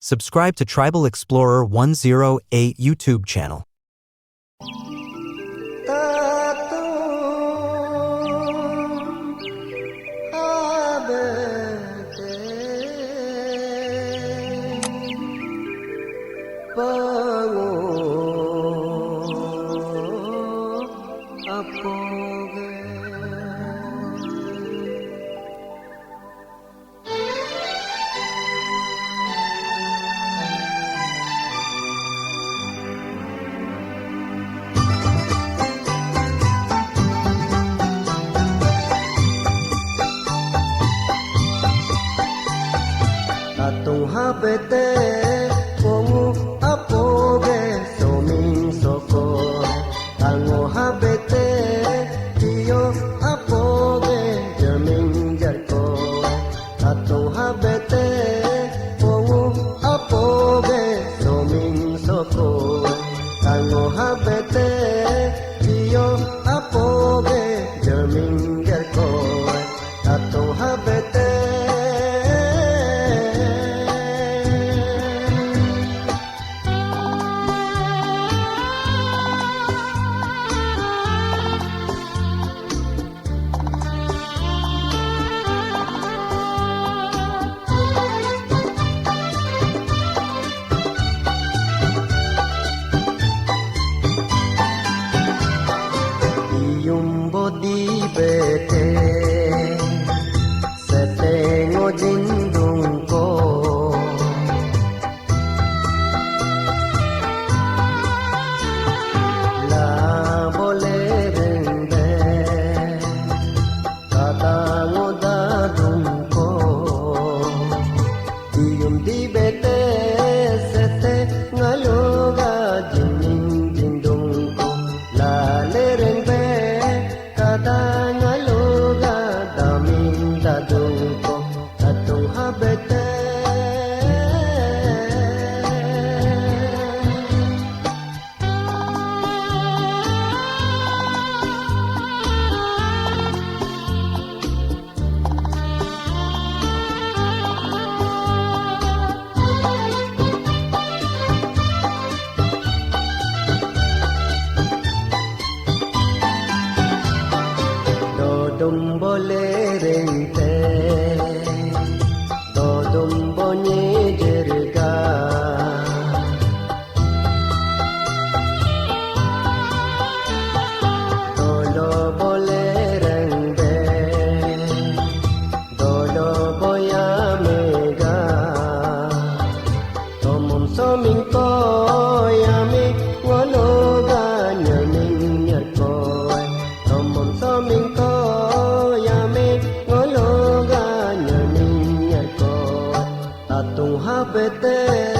Subscribe to Tribal Explorer 108 YouTube channel. Habete como apoge somin soko tango habete tio apoge jamin jarko ato habete como apoge somin soko tango habete tio apoge jamin jarko ato habete Bodi bete setengo jindung ko la bole rende katango dadung ko di bete sete ngaloga jinding jindung ko la le rende Kadangaloga damin dadung ko atong habete Dombole rente dombonye jerga dolo bole rende dolo boya mega tomum soming ko yami waloga nyaning nyako tomum soming ko Habete